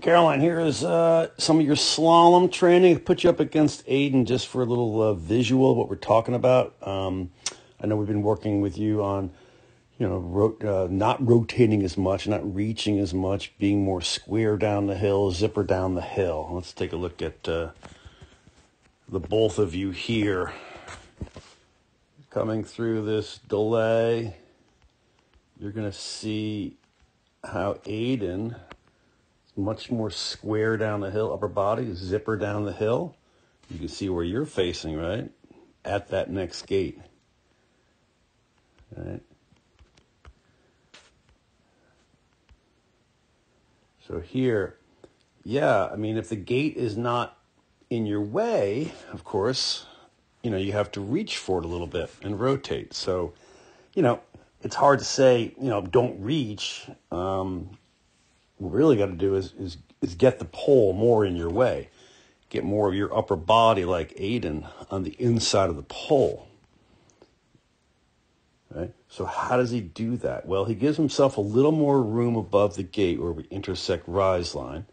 Caroline, here is some of your slalom training. Put you up against Aiden just for a little visual of what we're talking about. I know we've been working with you on, not rotating as much, not reaching as much, being more square down the hill, zipper down the hill. Let's take a look at the both of you here. Coming through this delay, you're going to see how Aiden much more square down the hill, upper body, zipper down the hill. You can see where you're facing, right? At that next gate. All right. So here, if the gate is not in your way, of course, you have to reach for it a little bit and rotate. So, it's hard to say, don't reach. What we really got to do is get the pole more in your way. Get more of your upper body, like Aiden, on the inside of the pole. Right? So how does he do that? Well, he gives himself a little more room above the gate where we intersect rise line.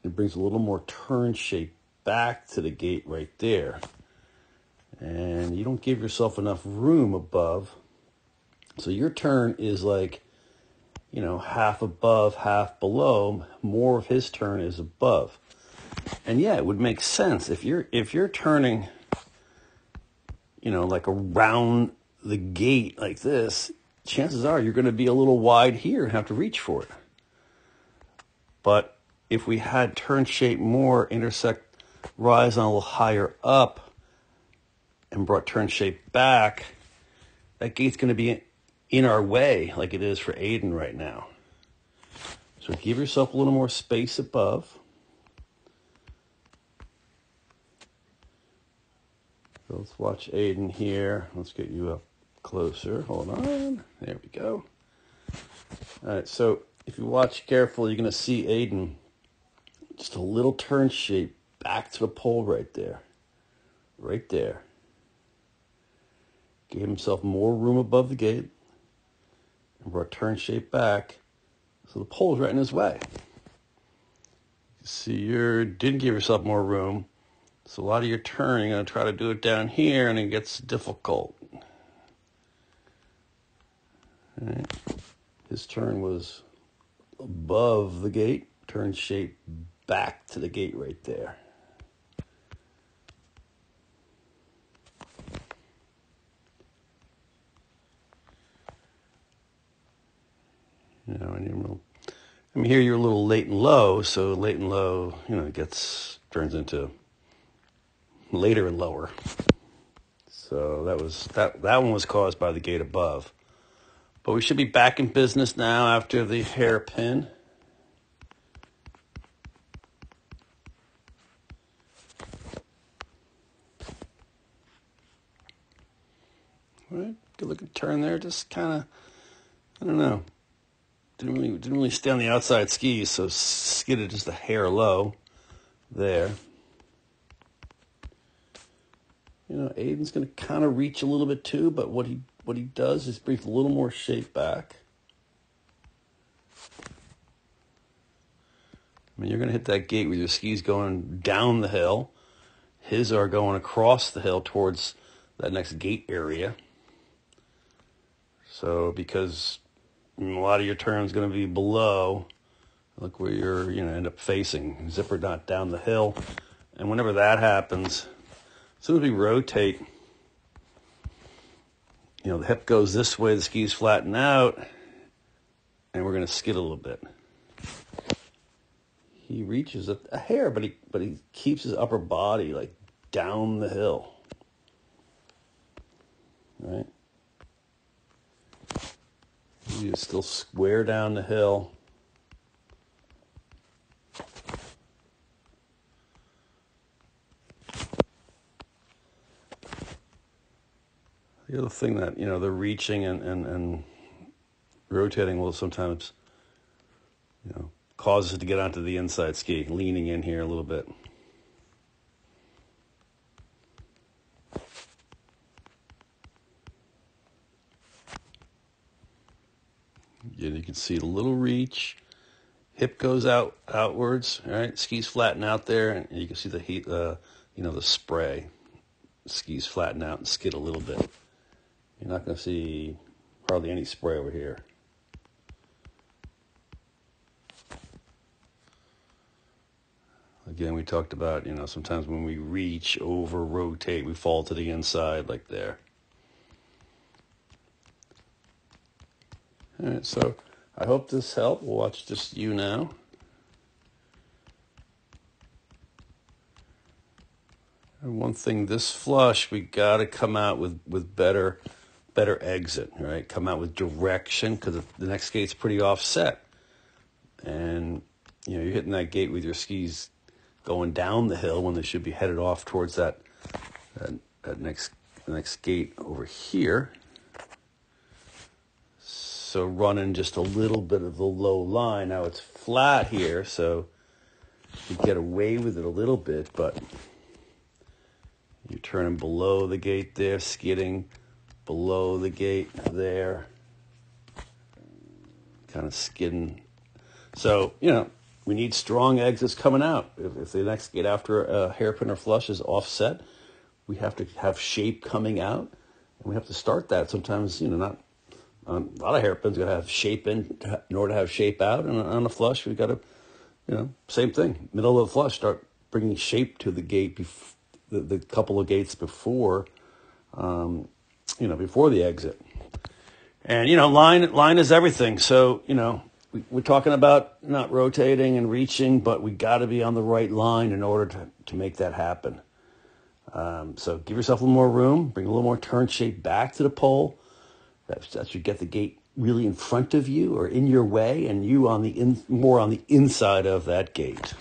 It brings a little more turn shape back to the gate right there. And you don't give yourself enough room above. So your turn is like, half above, half below. More of his turn is above. And yeah, it would make sense if you're turning, like around the gate like this, chances are you're going to be a little wide here and have to reach for it. But if we had turn shape more, intersect rise on a little higher up, and brought turn shape back, that gate's going to be in our way like it is for Aiden right now. So give yourself a little more space above. So let's watch Aiden here. Let's get you up closer. Hold on. There we go. All right, so if you watch carefully, you're going to see Aiden just a little turn shape back to the pole right there. Right there. Gave himself more room above the gate and brought turn shape back. So the pole's right in his way. You see, you didn't give yourself more room. So a lot of your turning, you're going to try to do it down here, and it gets difficult. All right. His turn was above the gate, turn shape back to the gate right there. And here you're a little late and low, so late and low, turns into later and lower. So that one was caused by the gate above. But we should be back in business now after the hairpin. All right, good looking turn there. Just kind of, I don't know. Didn't really stay on the outside skis, so skidded just a hair low there. Aiden's going to kind of reach a little bit too, but what he does is brings a little more shape back. You're going to hit that gate with your skis going down the hill. His are going across the hill towards that next gate area. So because a lot of your turn is going to be below, look where you're, end up facing. Zipper not down the hill. And whenever that happens, as soon as we rotate, the hip goes this way, the skis flatten out, and we're going to skid a little bit. He reaches a hair, but he keeps his upper body like down the hill. Right? He's still square down the hill. The other thing that, the reaching and rotating will sometimes, cause us to get onto the inside ski, leaning in here a little bit. Again, you can see the little reach Hip goes outwards, all right? Skis flatten out there, and you can see the heat, the spray. Skis flatten out and skid a little bit. You're not going to see hardly any spray over here. Again, we talked about, sometimes when we reach, over, rotate, we fall to the inside like there. All right, so I hope this helped. We'll watch just you now. And one thing, this flush, we got to come out with better exit, right? Come out with direction, because the next gate's pretty offset. And, you're hitting that gate with your skis going down the hill when they should be headed off towards that next gate over here. So running just a little bit of the low line. Now it's flat here, so you get away with it a little bit, but you're turning below the gate there, skidding below the gate there, kind of skidding. So, we need strong exits coming out. If the next gate after a hairpin or flush is offset, we have to have shape coming out, and we have to start that. Sometimes, not a lot of hairpins got to have shape in order to have shape out, and on a flush, we've got to, same thing. Middle of the flush, start bringing shape to the gate, the couple of gates before, before the exit. And, line is everything. So, we're talking about not rotating and reaching, but we got to be on the right line in order to make that happen. So give yourself a little more room, bring a little more turn shape back to the pole. That should get the gate really in front of you or in your way, and you more on the inside of that gate.